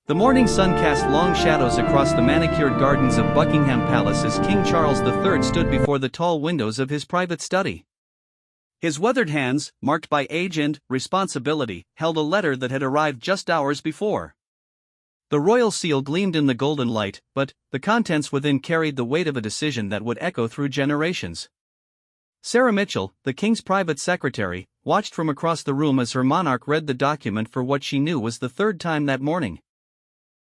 The morning sun cast long shadows across the manicured gardens of Buckingham Palace as King Charles III stood before the tall windows of his private study. His weathered hands, marked by age and responsibility, held a letter that had arrived just hours before. The royal seal gleamed in the golden light, but the contents within carried the weight of a decision that would echo through generations. Sarah Mitchell, the king's private secretary, watched from across the room as her monarch read the document for what she knew was the third time that morning.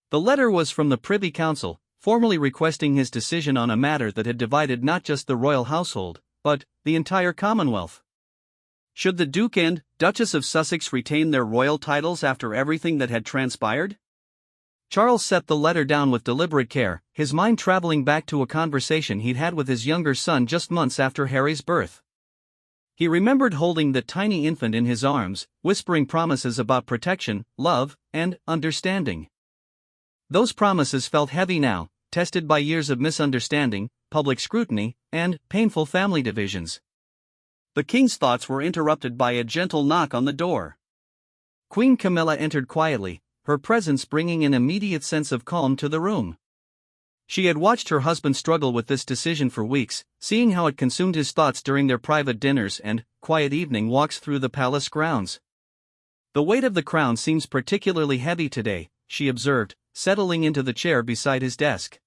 The letter was from the Privy Council, formally requesting his decision on a matter that had divided not just the royal household, but the entire Commonwealth. Should the Duke and Duchess of Sussex retain their royal titles after everything that had transpired? Charles set the letter down with deliberate care, his mind traveling back to a conversation he'd had with his younger son just months after Harry's birth. He remembered holding the tiny infant in his arms, whispering promises about protection, love, and understanding. Those promises felt heavy now, tested by years of misunderstanding, public scrutiny, and painful family divisions. The king's thoughts were interrupted by a gentle knock on the door. Queen Camilla entered quietly, her presence bringing an immediate sense of calm to the room. She had watched her husband struggle with this decision for weeks, seeing how it consumed his thoughts during their private dinners and quiet evening walks through the palace grounds. "The weight of the crown seems particularly heavy today," she observed, settling into the chair beside his desk.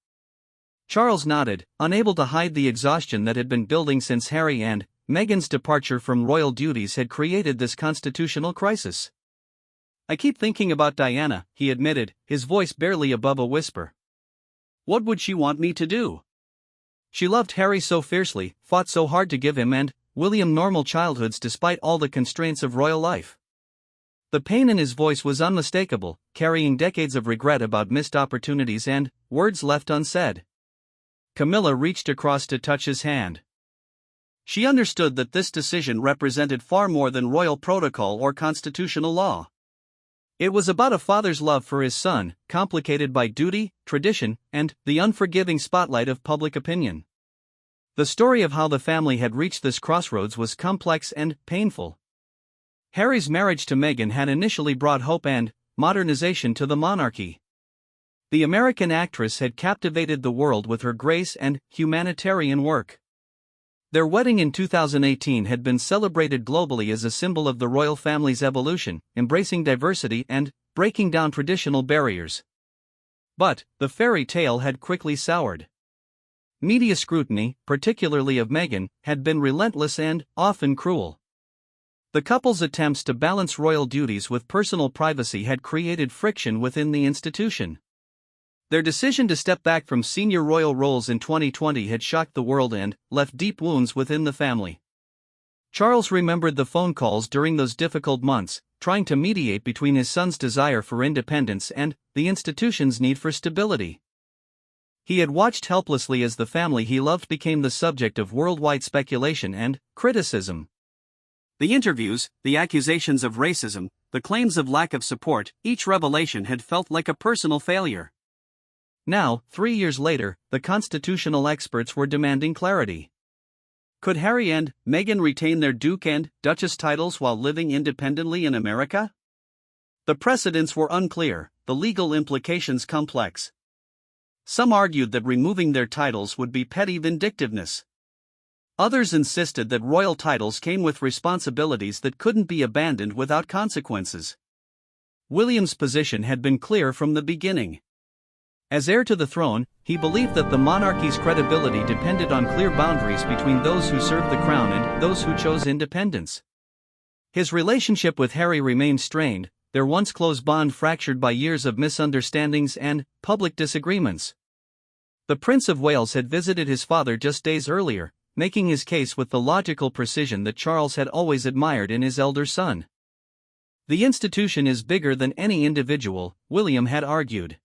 Charles nodded, unable to hide the exhaustion that had been building since Harry and Meghan's departure from royal duties had created this constitutional crisis. "I keep thinking about Diana," he admitted, his voice barely above a whisper. "What would she want me to do? She loved Harry so fiercely, fought so hard to give him and William normal childhoods despite all the constraints of royal life." The pain in his voice was unmistakable, carrying decades of regret about missed opportunities and words left unsaid. Camilla reached across to touch his hand. She understood that this decision represented far more than royal protocol or constitutional law. It was about a father's love for his son, complicated by duty, tradition, and the unforgiving spotlight of public opinion. The story of how the family had reached this crossroads was complex and painful. Harry's marriage to Meghan had initially brought hope and modernization to the monarchy. The American actress had captivated the world with her grace and humanitarian work. Their wedding in 2018 had been celebrated globally as a symbol of the royal family's evolution, embracing diversity and breaking down traditional barriers. But the fairy tale had quickly soured. Media scrutiny, particularly of Meghan, had been relentless and often cruel. The couple's attempts to balance royal duties with personal privacy had created friction within the institution. Their decision to step back from senior royal roles in 2020 had shocked the world and left deep wounds within the family. Charles remembered the phone calls during those difficult months, trying to mediate between his son's desire for independence and the institution's need for stability. He had watched helplessly as the family he loved became the subject of worldwide speculation and criticism. The interviews, the accusations of racism, the claims of lack of support, each revelation had felt like a personal failure. Now, 3 years later, the constitutional experts were demanding clarity. Could Harry and Meghan retain their Duke and Duchess titles while living independently in America? The precedents were unclear, the legal implications complex. Some argued that removing their titles would be petty vindictiveness. Others insisted that royal titles came with responsibilities that couldn't be abandoned without consequences. William's position had been clear from the beginning. As heir to the throne, he believed that the monarchy's credibility depended on clear boundaries between those who served the crown and those who chose independence. His relationship with Harry remained strained, their once close bond fractured by years of misunderstandings and public disagreements. The Prince of Wales had visited his father just days earlier, making his case with the logical precision that Charles had always admired in his elder son. "The institution is bigger than any individual," William had argued.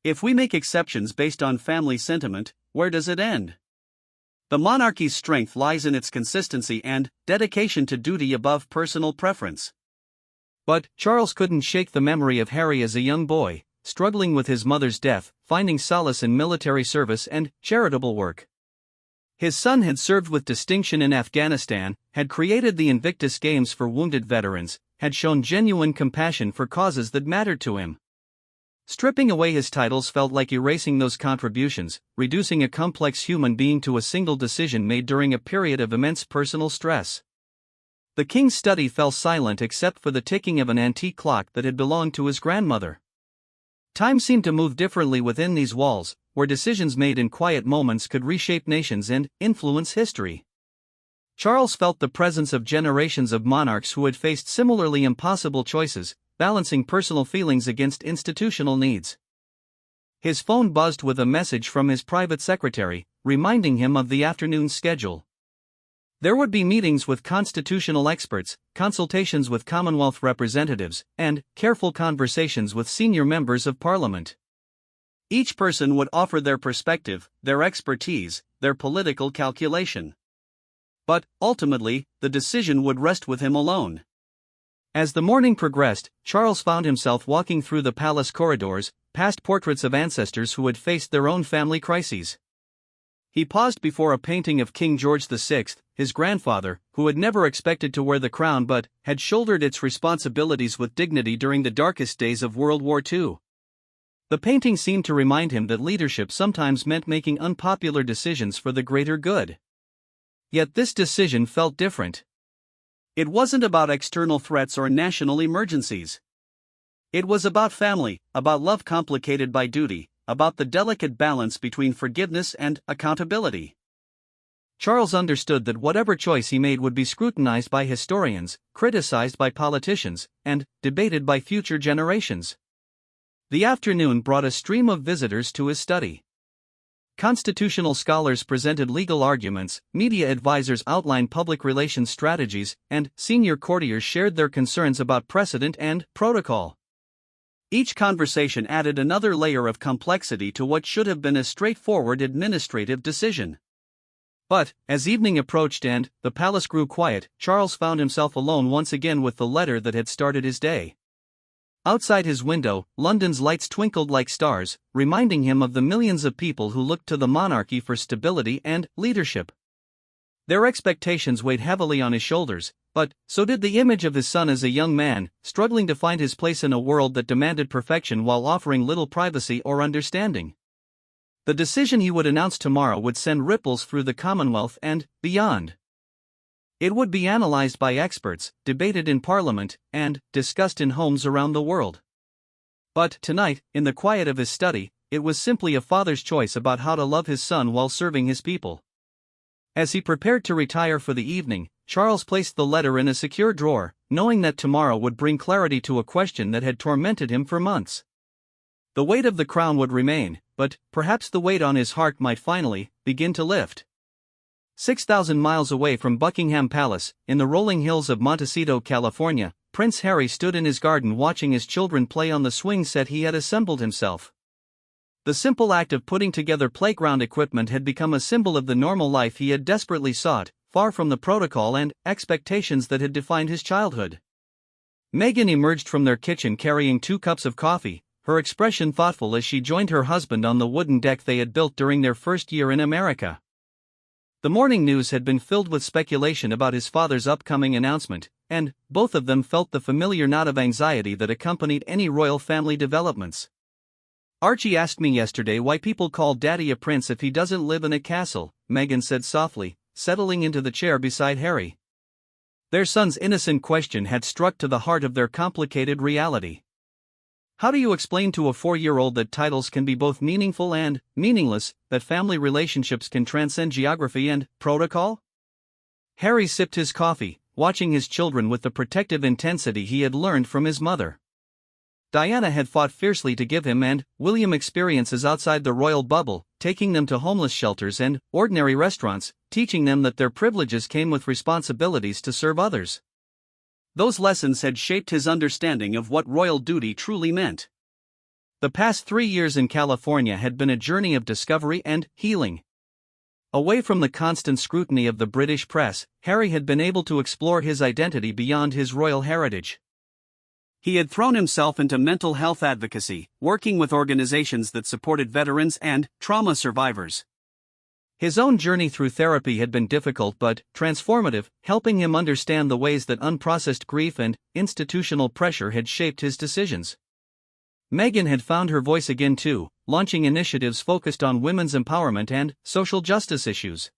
"If we make exceptions based on family sentiment, where does it end? The monarchy's strength lies in its consistency and dedication to duty above personal preference." But Charles couldn't shake the memory of Harry as a young boy, struggling with his mother's death, finding solace in military service and charitable work. His son had served with distinction in Afghanistan, had created the Invictus Games for wounded veterans, had shown genuine compassion for causes that mattered to him. Stripping away his titles felt like erasing those contributions, reducing a complex human being to a single decision made during a period of immense personal stress. The king's study fell silent except for the ticking of an antique clock that had belonged to his grandmother. Time seemed to move differently within these walls, where decisions made in quiet moments could reshape nations and influence history. Charles felt the presence of generations of monarchs who had faced similarly impossible choices, balancing personal feelings against institutional needs. His phone buzzed with a message from his private secretary, reminding him of the afternoon's schedule. There would be meetings with constitutional experts, consultations with Commonwealth representatives, and careful conversations with senior members of Parliament. Each person would offer their perspective, their expertise, their political calculation. But, ultimately, the decision would rest with him alone. As the morning progressed, Charles found himself walking through the palace corridors, past portraits of ancestors who had faced their own family crises. He paused before a painting of King George VI, his grandfather, who had never expected to wear the crown but had shouldered its responsibilities with dignity during the darkest days of World War II. The painting seemed to remind him that leadership sometimes meant making unpopular decisions for the greater good. Yet this decision felt different. It wasn't about external threats or national emergencies. It was about family, about love complicated by duty, about the delicate balance between forgiveness and accountability. Charles understood that whatever choice he made would be scrutinized by historians, criticized by politicians, and debated by future generations. The afternoon brought a stream of visitors to his study. Constitutional scholars presented legal arguments, media advisors outlined public relations strategies, and senior courtiers shared their concerns about precedent and protocol. Each conversation added another layer of complexity to what should have been a straightforward administrative decision. But, as evening approached and the palace grew quiet, Charles found himself alone once again with the letter that had started his day. Outside his window, London's lights twinkled like stars, reminding him of the millions of people who looked to the monarchy for stability and leadership. Their expectations weighed heavily on his shoulders, but so did the image of his son as a young man, struggling to find his place in a world that demanded perfection while offering little privacy or understanding. The decision he would announce tomorrow would send ripples through the Commonwealth and beyond. It would be analyzed by experts, debated in Parliament, and discussed in homes around the world. But tonight, in the quiet of his study, it was simply a father's choice about how to love his son while serving his people. As he prepared to retire for the evening, Charles placed the letter in a secure drawer, knowing that tomorrow would bring clarity to a question that had tormented him for months. The weight of the crown would remain, but perhaps the weight on his heart might finally begin to lift. 6,000 miles away from Buckingham Palace, in the rolling hills of Montecito, California, Prince Harry stood in his garden watching his children play on the swing set he had assembled himself. The simple act of putting together playground equipment had become a symbol of the normal life he had desperately sought, far from the protocol and expectations that had defined his childhood. Meghan emerged from their kitchen carrying 2 cups of coffee, her expression thoughtful as she joined her husband on the wooden deck they had built during their first year in America. The morning news had been filled with speculation about his father's upcoming announcement, and both of them felt the familiar knot of anxiety that accompanied any royal family developments. "Archie asked me yesterday why people call Daddy a prince if he doesn't live in a castle," Meghan said softly, settling into the chair beside Harry. Their son's innocent question had struck to the heart of their complicated reality. How do you explain to a 4-year-old that titles can be both meaningful and meaningless, that family relationships can transcend geography and protocol? Harry sipped his coffee, watching his children with the protective intensity he had learned from his mother. Diana had fought fiercely to give him and William experiences outside the royal bubble, taking them to homeless shelters and ordinary restaurants, teaching them that their privileges came with responsibilities to serve others. Those lessons had shaped his understanding of what royal duty truly meant. The past 3 years in California had been a journey of discovery and healing. Away from the constant scrutiny of the British press, Harry had been able to explore his identity beyond his royal heritage. He had thrown himself into mental health advocacy, working with organizations that supported veterans and trauma survivors. His own journey through therapy had been difficult but transformative, helping him understand the ways that unprocessed grief and institutional pressure had shaped his decisions. Meghan had found her voice again too, launching initiatives focused on women's empowerment and social justice issues.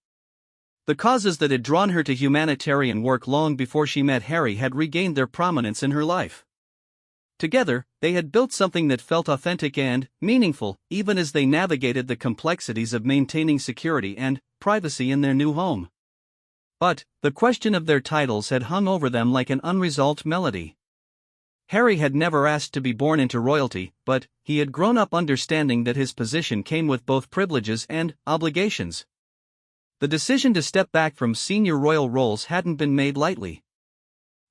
The causes that had drawn her to humanitarian work long before she met Harry had regained their prominence in her life. Together, they had built something that felt authentic and meaningful, even as they navigated the complexities of maintaining security and privacy in their new home. But the question of their titles had hung over them like an unresolved melody. Harry had never asked to be born into royalty, but he had grown up understanding that his position came with both privileges and obligations. The decision to step back from senior royal roles hadn't been made lightly.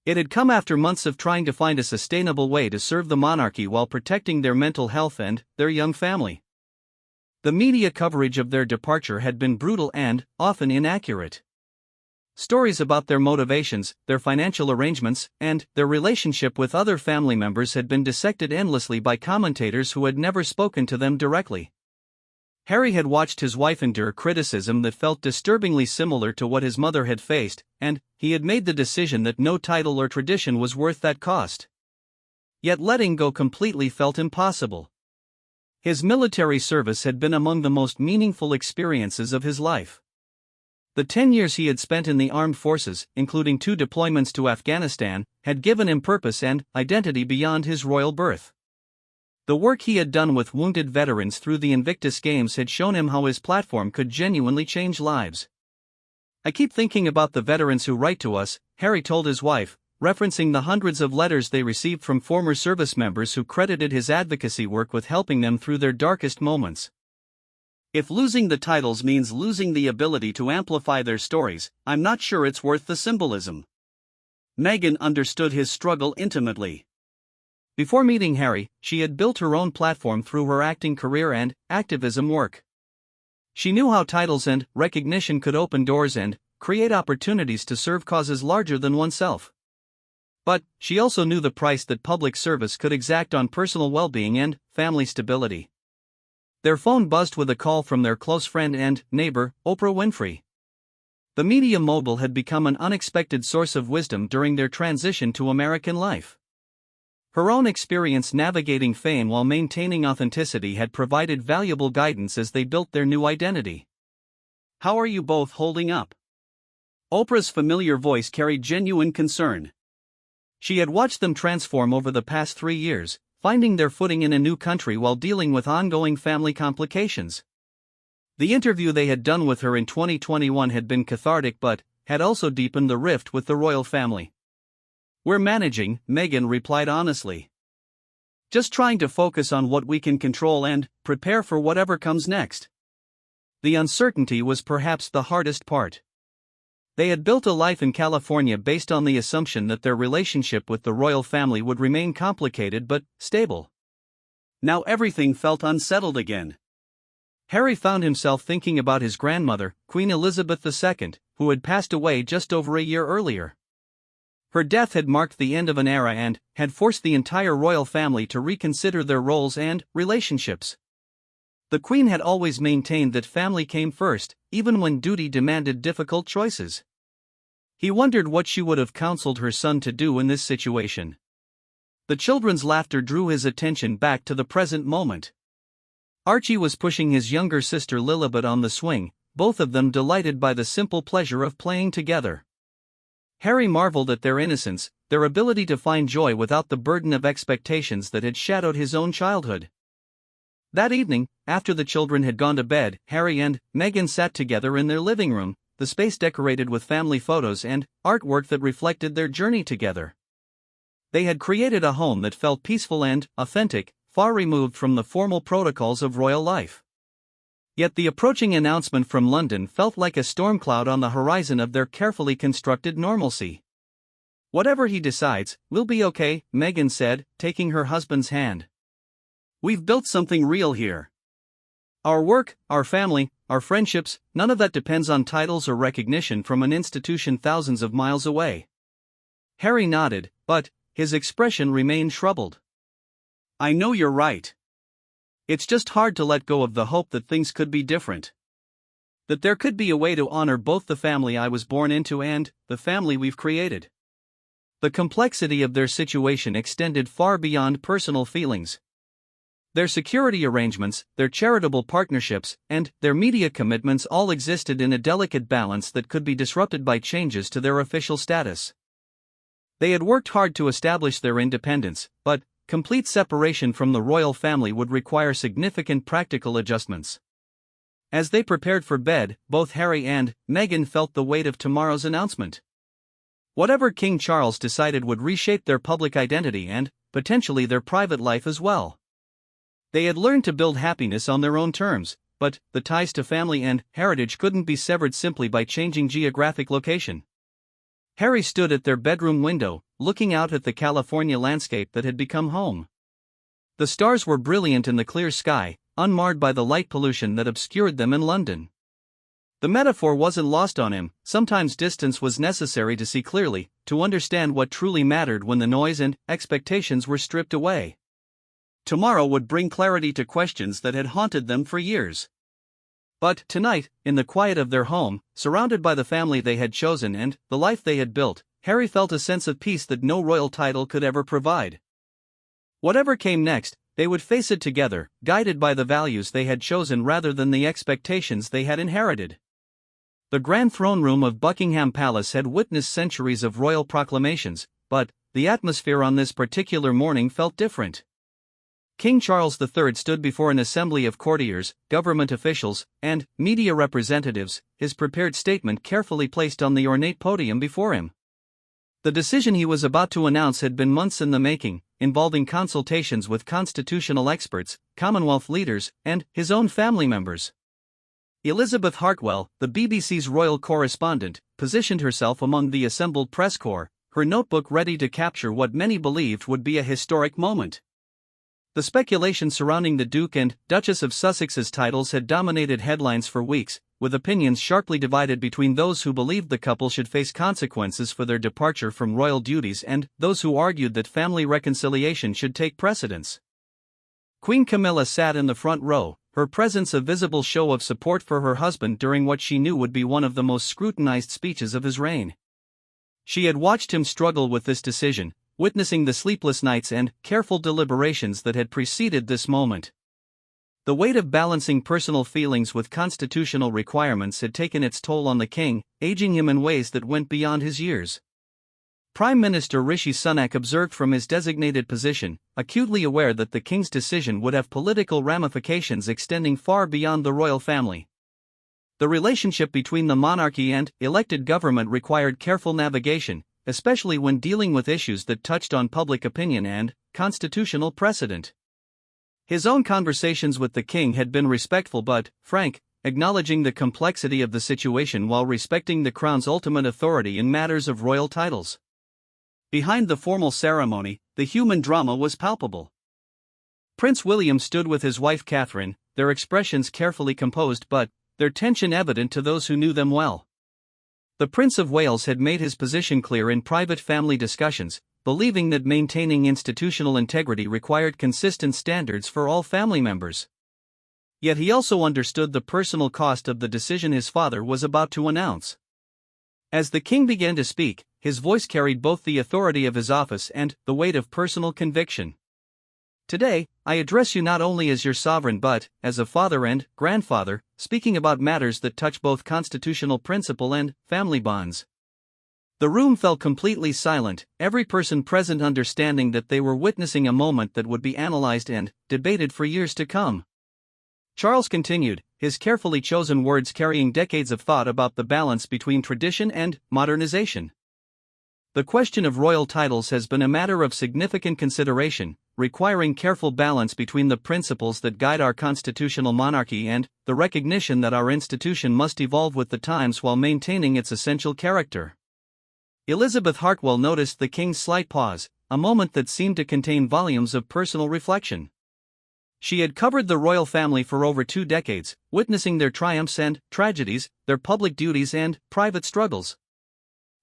It had come after months of trying to find a sustainable way to serve the monarchy while protecting their mental health and their young family. The media coverage of their departure had been brutal and often inaccurate. Stories about their motivations, their financial arrangements, and their relationship with other family members had been dissected endlessly by commentators who had never spoken to them directly. Harry had watched his wife endure criticism that felt disturbingly similar to what his mother had faced, and he had made the decision that no title or tradition was worth that cost. Yet letting go completely felt impossible. His military service had been among the most meaningful experiences of his life. The 10 years he had spent in the armed forces, including 2 deployments to Afghanistan, had given him purpose and identity beyond his royal birth. The work he had done with wounded veterans through the Invictus Games had shown him how his platform could genuinely change lives. "I keep thinking about the veterans who write to us," Harry told his wife, referencing the hundreds of letters they received from former service members who credited his advocacy work with helping them through their darkest moments. "If losing the titles means losing the ability to amplify their stories, I'm not sure it's worth the symbolism." Meghan understood his struggle intimately. Before meeting Harry, she had built her own platform through her acting career and activism work. She knew how titles and recognition could open doors and create opportunities to serve causes larger than oneself. But she also knew the price that public service could exact on personal well-being and family stability. Their phone buzzed with a call from their close friend and neighbor, Oprah Winfrey. The media mogul had become an unexpected source of wisdom during their transition to American life. Her own experience navigating fame while maintaining authenticity had provided valuable guidance as they built their new identity. "How are you both holding up?" Oprah's familiar voice carried genuine concern. She had watched them transform over the past 3 years, finding their footing in a new country while dealing with ongoing family complications. The interview they had done with her in 2021 had been cathartic but had also deepened the rift with the royal family. "We're managing," Meghan replied honestly. "Just trying to focus on what we can control and prepare for whatever comes next." The uncertainty was perhaps the hardest part. They had built a life in California based on the assumption that their relationship with the royal family would remain complicated but stable. Now everything felt unsettled again. Harry found himself thinking about his grandmother, Queen Elizabeth II, who had passed away just over a year earlier. Her death had marked the end of an era and had forced the entire royal family to reconsider their roles and relationships. The Queen had always maintained that family came first, even when duty demanded difficult choices. He wondered what she would have counseled her son to do in this situation. The children's laughter drew his attention back to the present moment. Archie was pushing his younger sister Lilibet on the swing, both of them delighted by the simple pleasure of playing together. Harry marveled at their innocence, their ability to find joy without the burden of expectations that had shadowed his own childhood. That evening, after the children had gone to bed, Harry and Meghan sat together in their living room, the space decorated with family photos and artwork that reflected their journey together. They had created a home that felt peaceful and authentic, far removed from the formal protocols of royal life. Yet the approaching announcement from London felt like a storm cloud on the horizon of their carefully constructed normalcy. "Whatever he decides, we'll be okay," Meghan said, taking her husband's hand. "We've built something real here. Our work, our family, our friendships, none of that depends on titles or recognition from an institution thousands of miles away." Harry nodded, but his expression remained troubled. "I know you're right. It's just hard to let go of the hope that things could be different. That there could be a way to honor both the family I was born into and the family we've created." The complexity of their situation extended far beyond personal feelings. Their security arrangements, their charitable partnerships, and their media commitments all existed in a delicate balance that could be disrupted by changes to their official status. They had worked hard to establish their independence, but complete separation from the royal family would require significant practical adjustments. As they prepared for bed, both Harry and Meghan felt the weight of tomorrow's announcement. Whatever King Charles decided would reshape their public identity and, potentially, their private life as well. They had learned to build happiness on their own terms, but the ties to family and heritage couldn't be severed simply by changing geographic location. Harry stood at their bedroom window, looking out at the California landscape that had become home. The stars were brilliant in the clear sky, unmarred by the light pollution that obscured them in London. The metaphor wasn't lost on him. Sometimes distance was necessary to see clearly, to understand what truly mattered when the noise and expectations were stripped away. Tomorrow would bring clarity to questions that had haunted them for years. But tonight, in the quiet of their home, surrounded by the family they had chosen and the life they had built, Harry felt a sense of peace that no royal title could ever provide. Whatever came next, they would face it together, guided by the values they had chosen rather than the expectations they had inherited. The grand throne room of Buckingham Palace had witnessed centuries of royal proclamations, but the atmosphere on this particular morning felt different. King Charles III stood before an assembly of courtiers, government officials, and media representatives, his prepared statement carefully placed on the ornate podium before him. The decision he was about to announce had been months in the making, involving consultations with constitutional experts, Commonwealth leaders, and his own family members. Elizabeth Hartwell, the BBC's royal correspondent, positioned herself among the assembled press corps, her notebook ready to capture what many believed would be a historic moment. The speculation surrounding the Duke and Duchess of Sussex's titles had dominated headlines for weeks, with opinions sharply divided between those who believed the couple should face consequences for their departure from royal duties and those who argued that family reconciliation should take precedence. Queen Camilla sat in the front row, her presence a visible show of support for her husband during what she knew would be one of the most scrutinized speeches of his reign. She had watched him struggle with this decision, witnessing the sleepless nights and careful deliberations that had preceded this moment. The weight of balancing personal feelings with constitutional requirements had taken its toll on the king, aging him in ways that went beyond his years. Prime Minister Rishi Sunak observed from his designated position, acutely aware that the king's decision would have political ramifications extending far beyond the royal family. The relationship between the monarchy and elected government required careful navigation, especially when dealing with issues that touched on public opinion and constitutional precedent. His own conversations with the king had been respectful but frank, acknowledging the complexity of the situation while respecting the crown's ultimate authority in matters of royal titles. Behind the formal ceremony, the human drama was palpable. Prince William stood with his wife Catherine, their expressions carefully composed but their tension evident to those who knew them well. The Prince of Wales had made his position clear in private family discussions, believing that maintaining institutional integrity required consistent standards for all family members. Yet he also understood the personal cost of the decision his father was about to announce. As the king began to speak, his voice carried both the authority of his office and the weight of personal conviction. Today, I address you not only as your sovereign but as a father and grandfather, speaking about matters that touch both constitutional principle and family bonds. The room fell completely silent, every person present understanding that they were witnessing a moment that would be analyzed and debated for years to come. Charles continued, his carefully chosen words carrying decades of thought about the balance between tradition and modernization. The question of royal titles has been a matter of significant consideration, requiring careful balance between the principles that guide our constitutional monarchy and the recognition that our institution must evolve with the times while maintaining its essential character. Elizabeth Hartwell noticed the king's slight pause, a moment that seemed to contain volumes of personal reflection. She had covered the royal family for over 2 decades, witnessing their triumphs and tragedies, their public duties and private struggles.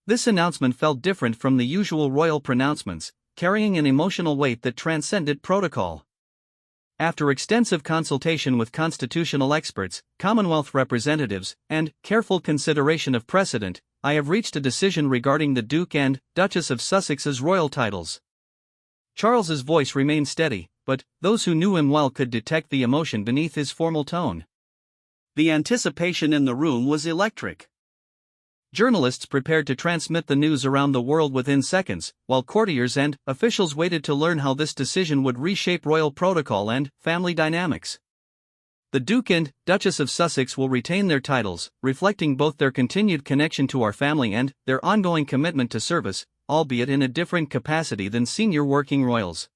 This announcement felt different from the usual royal pronouncements, carrying an emotional weight that transcended protocol. After extensive consultation with constitutional experts, Commonwealth representatives, and careful consideration of precedent, I have reached a decision regarding the Duke and Duchess of Sussex's royal titles. Charles's voice remained steady, but those who knew him well could detect the emotion beneath his formal tone. The anticipation in the room was electric. Journalists prepared to transmit the news around the world within seconds, while courtiers and officials waited to learn how this decision would reshape royal protocol and family dynamics. The Duke and Duchess of Sussex will retain their titles, reflecting both their continued connection to our family and their ongoing commitment to service, albeit in a different capacity than senior working royals.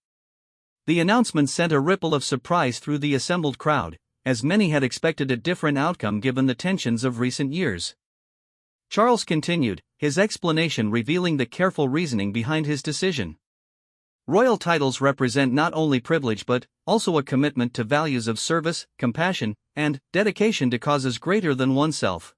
The announcement sent a ripple of surprise through the assembled crowd, as many had expected a different outcome given the tensions of recent years. Charles continued, his explanation revealing the careful reasoning behind his decision. Royal titles represent not only privilege but also a commitment to values of service, compassion, and dedication to causes greater than oneself.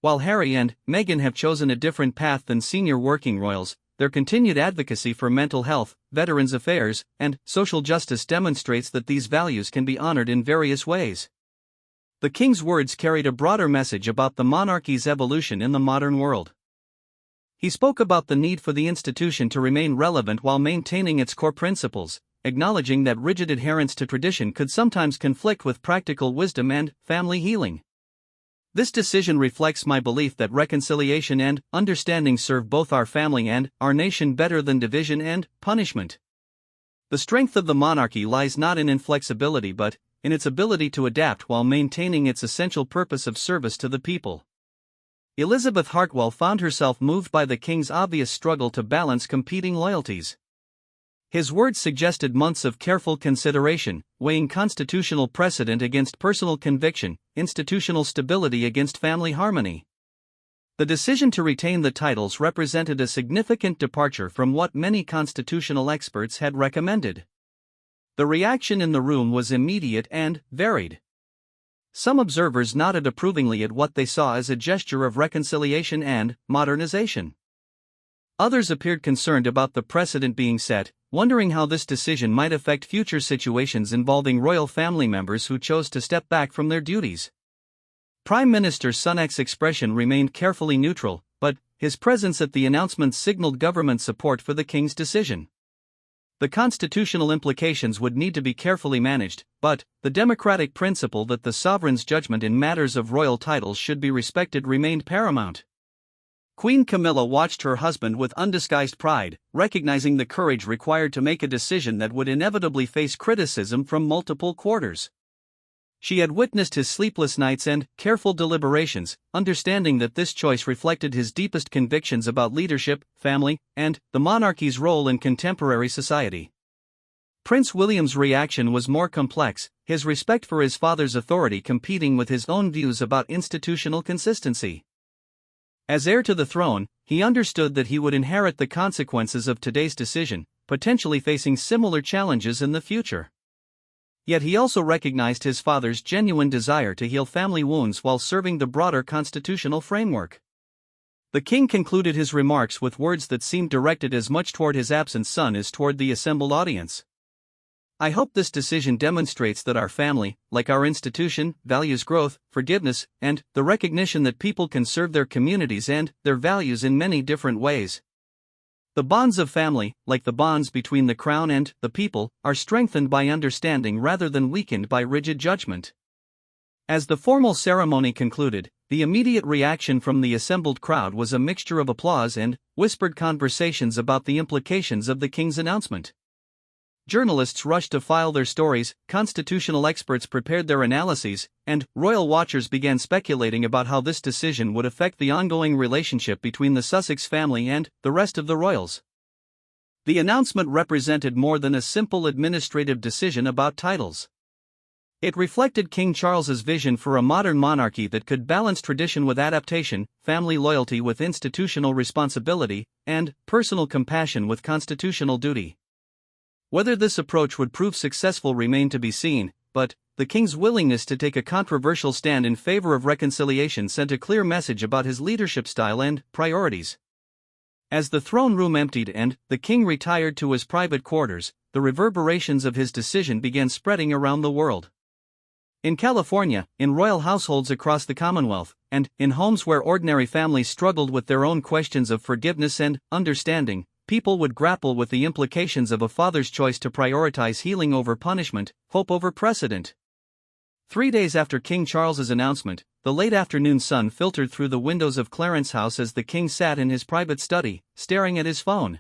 While Harry and Meghan have chosen a different path than senior working royals, their continued advocacy for mental health, veterans' affairs, and social justice demonstrates that these values can be honored in various ways. The king's words carried a broader message about the monarchy's evolution in the modern world. He spoke about the need for the institution to remain relevant while maintaining its core principles, acknowledging that rigid adherence to tradition could sometimes conflict with practical wisdom and family healing. This decision reflects my belief that reconciliation and understanding serve both our family and our nation better than division and punishment. The strength of the monarchy lies not in inflexibility but in its ability to adapt while maintaining its essential purpose of service to the people. Elizabeth Hartwell found herself moved by the king's obvious struggle to balance competing loyalties. His words suggested months of careful consideration, weighing constitutional precedent against personal conviction, institutional stability against family harmony. The decision to retain the titles represented a significant departure from what many constitutional experts had recommended. The reaction in the room was immediate and varied. Some observers nodded approvingly at what they saw as a gesture of reconciliation and modernization. Others appeared concerned about the precedent being set, wondering how this decision might affect future situations involving royal family members who chose to step back from their duties. Prime Minister Sunak's expression remained carefully neutral, but his presence at the announcement signaled government support for the king's decision. The constitutional implications would need to be carefully managed, but the democratic principle that the sovereign's judgment in matters of royal titles should be respected remained paramount. Queen Camilla watched her husband with undisguised pride, recognizing the courage required to make a decision that would inevitably face criticism from multiple quarters. She had witnessed his sleepless nights and careful deliberations, understanding that this choice reflected his deepest convictions about leadership, family, and the monarchy's role in contemporary society. Prince William's reaction was more complex, his respect for his father's authority competing with his own views about institutional consistency. As heir to the throne, he understood that he would inherit the consequences of today's decision, potentially facing similar challenges in the future. Yet he also recognized his father's genuine desire to heal family wounds while serving the broader constitutional framework. The king concluded his remarks with words that seemed directed as much toward his absent son as toward the assembled audience. I hope this decision demonstrates that our family, like our institution, values growth, forgiveness, and the recognition that people can serve their communities and their values in many different ways. The bonds of family, like the bonds between the crown and the people, are strengthened by understanding rather than weakened by rigid judgment. As the formal ceremony concluded, the immediate reaction from the assembled crowd was a mixture of applause and whispered conversations about the implications of the king's announcement. Journalists rushed to file their stories, constitutional experts prepared their analyses, and royal watchers began speculating about how this decision would affect the ongoing relationship between the Sussex family and the rest of the royals. The announcement represented more than a simple administrative decision about titles. It reflected King Charles's vision for a modern monarchy that could balance tradition with adaptation, family loyalty with institutional responsibility, and personal compassion with constitutional duty. Whether this approach would prove successful remained to be seen, but the king's willingness to take a controversial stand in favor of reconciliation sent a clear message about his leadership style and priorities. As the throne room emptied and the king retired to his private quarters, the reverberations of his decision began spreading around the world. In California, in royal households across the Commonwealth, and in homes where ordinary families struggled with their own questions of forgiveness and understanding, people would grapple with the implications of a father's choice to prioritize healing over punishment, hope over precedent. 3 days after King Charles's announcement, the late afternoon sun filtered through the windows of Clarence's house as the king sat in his private study, staring at his phone.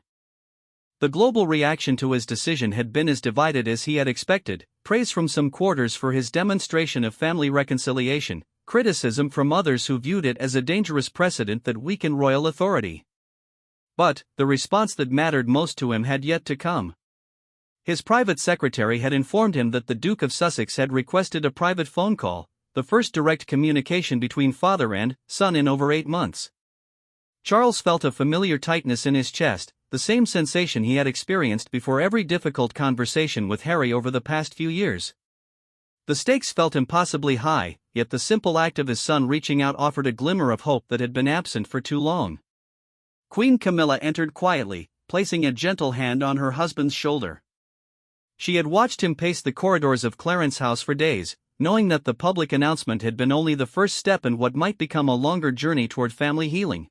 The global reaction to his decision had been as divided as he had expected: praise from some quarters for his demonstration of family reconciliation, criticism from others who viewed it as a dangerous precedent that weakened royal authority. But the response that mattered most to him had yet to come. His private secretary had informed him that the Duke of Sussex had requested a private phone call, the first direct communication between father and son in over 8 months. Charles felt a familiar tightness in his chest, the same sensation he had experienced before every difficult conversation with Harry over the past few years. The stakes felt impossibly high, yet the simple act of his son reaching out offered a glimmer of hope that had been absent for too long. Queen Camilla entered quietly, placing a gentle hand on her husband's shoulder. She had watched him pace the corridors of Clarence's house for days, knowing that the public announcement had been only the first step in what might become a longer journey toward family healing.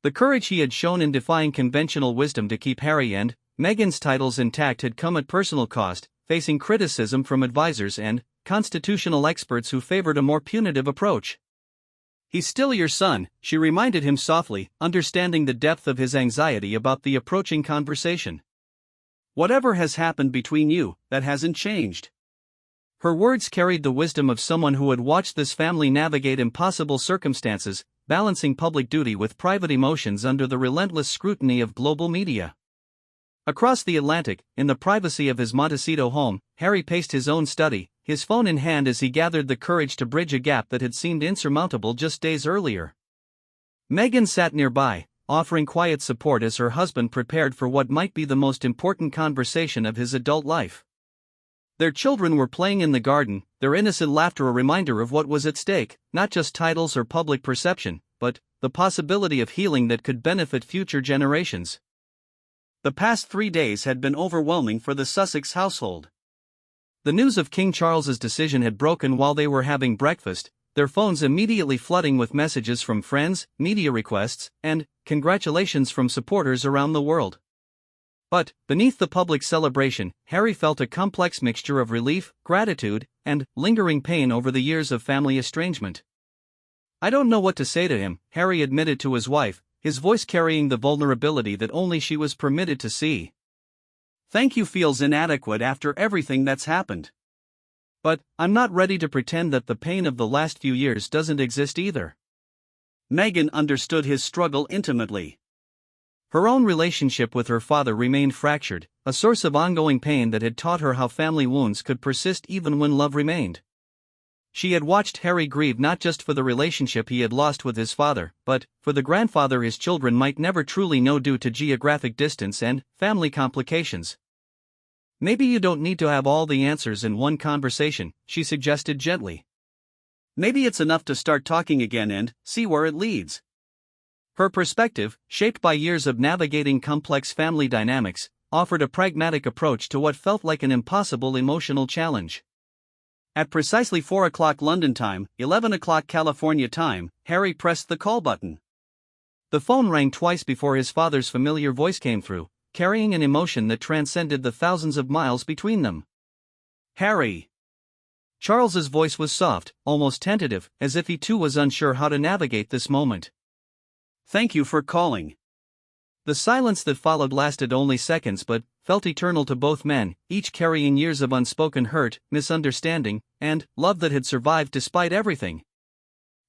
The courage he had shown in defying conventional wisdom to keep Harry and Meghan's titles intact had come at personal cost, facing criticism from advisors and constitutional experts who favored a more punitive approach. "He's still your son," she reminded him softly, understanding the depth of his anxiety about the approaching conversation. "Whatever has happened between you, that hasn't changed." Her words carried the wisdom of someone who had watched this family navigate impossible circumstances, balancing public duty with private emotions under the relentless scrutiny of global media. Across the Atlantic, in the privacy of his Montecito home, Harry paced his own study, his phone in hand as he gathered the courage to bridge a gap that had seemed insurmountable just days earlier. Meghan sat nearby, offering quiet support as her husband prepared for what might be the most important conversation of his adult life. Their children were playing in the garden, their innocent laughter a reminder of what was at stake, not just titles or public perception, but the possibility of healing that could benefit future generations. The past 3 days had been overwhelming for the Sussex household. The news of King Charles's decision had broken while they were having breakfast, their phones immediately flooding with messages from friends, media requests, and congratulations from supporters around the world. But, beneath the public celebration, Harry felt a complex mixture of relief, gratitude, and lingering pain over the years of family estrangement. "I don't know what to say to him," Harry admitted to his wife, his voice carrying the vulnerability that only she was permitted to see. "Thank you feels inadequate after everything that's happened. But I'm not ready to pretend that the pain of the last few years doesn't exist either." Meghan understood his struggle intimately. Her own relationship with her father remained fractured, a source of ongoing pain that had taught her how family wounds could persist even when love remained. She had watched Harry grieve not just for the relationship he had lost with his father, but for the grandfather his children might never truly know due to geographic distance and family complications. "Maybe you don't need to have all the answers in one conversation," she suggested gently. "Maybe it's enough to start talking again and see where it leads." Her perspective, shaped by years of navigating complex family dynamics, offered a pragmatic approach to what felt like an impossible emotional challenge. At precisely 4 o'clock London time, 11 o'clock California time, Harry pressed the call button. The phone rang twice before his father's familiar voice came through, carrying an emotion that transcended the thousands of miles between them. "Harry." Charles's voice was soft, almost tentative, as if he too was unsure how to navigate this moment. "Thank you for calling." The silence that followed lasted only seconds but felt eternal to both men, each carrying years of unspoken hurt, misunderstanding, and love that had survived despite everything.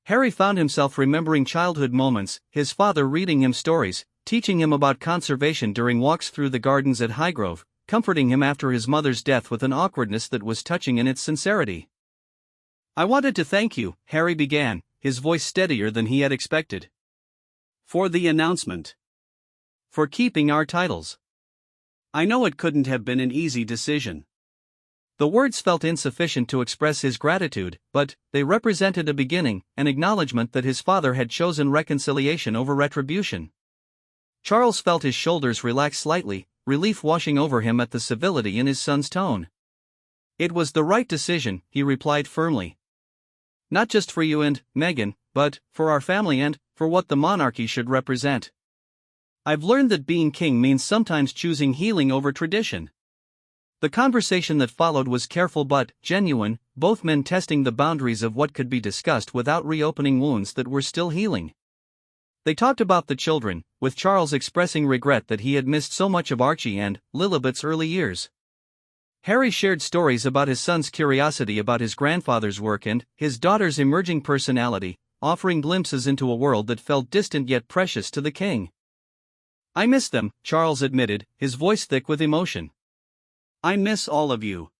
Harry found himself remembering childhood moments, his father reading him stories, teaching him about conservation during walks through the gardens at Highgrove, comforting him after his mother's death with an awkwardness that was touching in its sincerity. "I wanted to thank you," Harry began, his voice steadier than he had expected. "For the announcement. For keeping our titles. I know it couldn't have been an easy decision." The words felt insufficient to express his gratitude, but they represented a beginning, an acknowledgement that his father had chosen reconciliation over retribution. Charles felt his shoulders relax slightly, relief washing over him at the civility in his son's tone. "It was the right decision," he replied firmly. "Not just for you and Meghan, but for our family and for what the monarchy should represent." I've learned that being king means sometimes choosing healing over tradition. The conversation that followed was careful but genuine, both men testing the boundaries of what could be discussed without reopening wounds that were still healing. They talked about the children, with Charles expressing regret that he had missed so much of Archie and Lilibet's early years. Harry shared stories about his son's curiosity about his grandfather's work and his daughter's emerging personality, offering glimpses into a world that felt distant yet precious to the king. "I miss them," Charles admitted, his voice thick with emotion. "I miss all of you.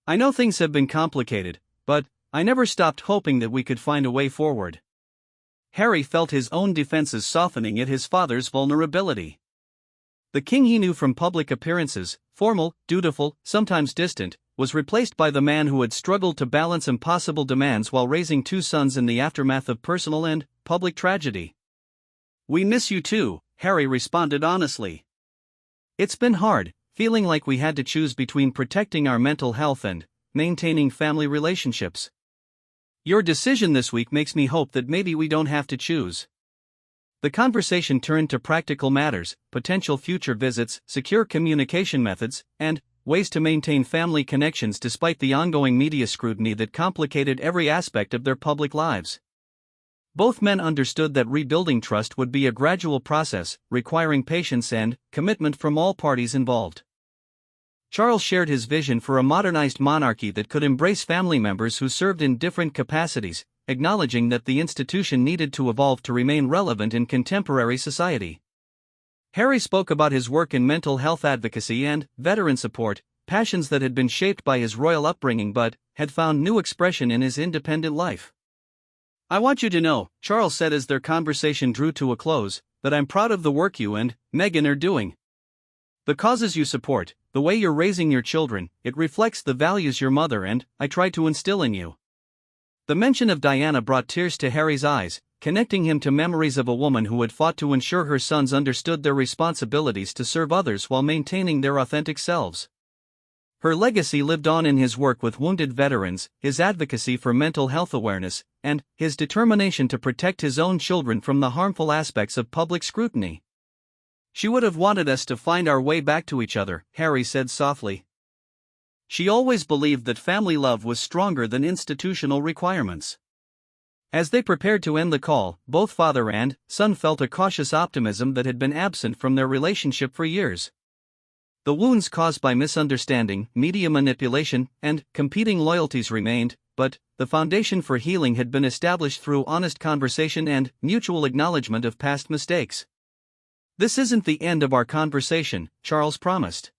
I know things have been complicated, but I never stopped hoping that we could find a way forward." Harry felt his own defenses softening at his father's vulnerability. The king he knew from public appearances, formal, dutiful, sometimes distant, was replaced by the man who had struggled to balance impossible demands while raising two sons in the aftermath of personal and public tragedy. "We miss you too," Harry responded honestly. "It's been hard, feeling like we had to choose between protecting our mental health and maintaining family relationships. Your decision this week makes me hope that maybe we don't have to choose." The conversation turned to practical matters, potential future visits, secure communication methods, and ways to maintain family connections despite the ongoing media scrutiny that complicated every aspect of their public lives. Both men understood that rebuilding trust would be a gradual process, requiring patience and commitment from all parties involved. Charles shared his vision for a modernized monarchy that could embrace family members who served in different capacities, acknowledging that the institution needed to evolve to remain relevant in contemporary society. Harry spoke about his work in mental health advocacy and veteran support, passions that had been shaped by his royal upbringing but had found new expression in his independent life. "I want you to know," Charles said as their conversation drew to a close, "that I'm proud of the work you and Meghan are doing. The causes you support, the way you're raising your children, it reflects the values your mother and I tried to instill in you." The mention of Diana brought tears to Harry's eyes, connecting him to memories of a woman who had fought to ensure her sons understood their responsibilities to serve others while maintaining their authentic selves. Her legacy lived on in his work with wounded veterans, his advocacy for mental health awareness, and his determination to protect his own children from the harmful aspects of public scrutiny. "She would have wanted us to find our way back to each other," Harry said softly. "She always believed that family love was stronger than institutional requirements." As they prepared to end the call, both father and son felt a cautious optimism that had been absent from their relationship for years. The wounds caused by misunderstanding, media manipulation, and competing loyalties remained, but the foundation for healing had been established through honest conversation and mutual acknowledgement of past mistakes. "This isn't the end of our conversation," Charles promised.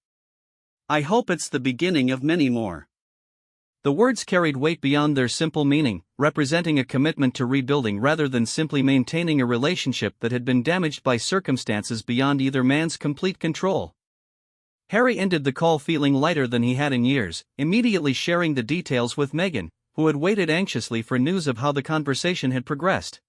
"I hope it's the beginning of many more." The words carried weight beyond their simple meaning, representing a commitment to rebuilding rather than simply maintaining a relationship that had been damaged by circumstances beyond either man's complete control. Harry ended the call feeling lighter than he had in years, immediately sharing the details with Meghan, who had waited anxiously for news of how the conversation had progressed.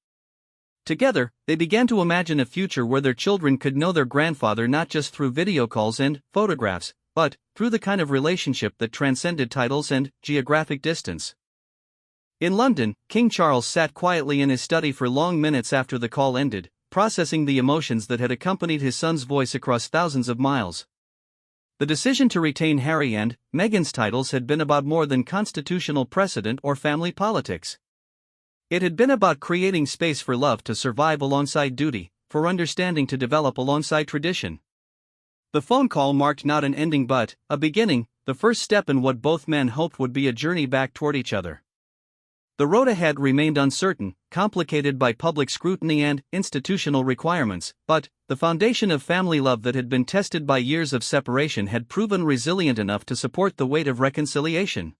Together, they began to imagine a future where their children could know their grandfather not just through video calls and photographs, but through the kind of relationship that transcended titles and geographic distance. In London, King Charles sat quietly in his study for long minutes after the call ended, processing the emotions that had accompanied his son's voice across thousands of miles. The decision to retain Harry and Meghan's titles had been about more than constitutional precedent or family politics. It had been about creating space for love to survive alongside duty, for understanding to develop alongside tradition. The phone call marked not an ending but a beginning, the first step in what both men hoped would be a journey back toward each other. The road ahead remained uncertain, complicated by public scrutiny and institutional requirements, but the foundation of family love that had been tested by years of separation had proven resilient enough to support the weight of reconciliation.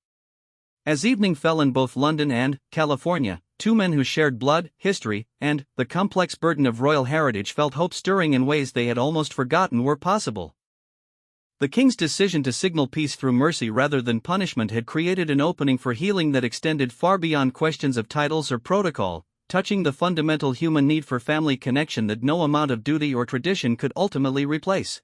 As evening fell in both London and California, two men who shared blood, history, and the complex burden of royal heritage felt hope stirring in ways they had almost forgotten were possible. The king's decision to signal peace through mercy rather than punishment had created an opening for healing that extended far beyond questions of titles or protocol, touching the fundamental human need for family connection that no amount of duty or tradition could ultimately replace.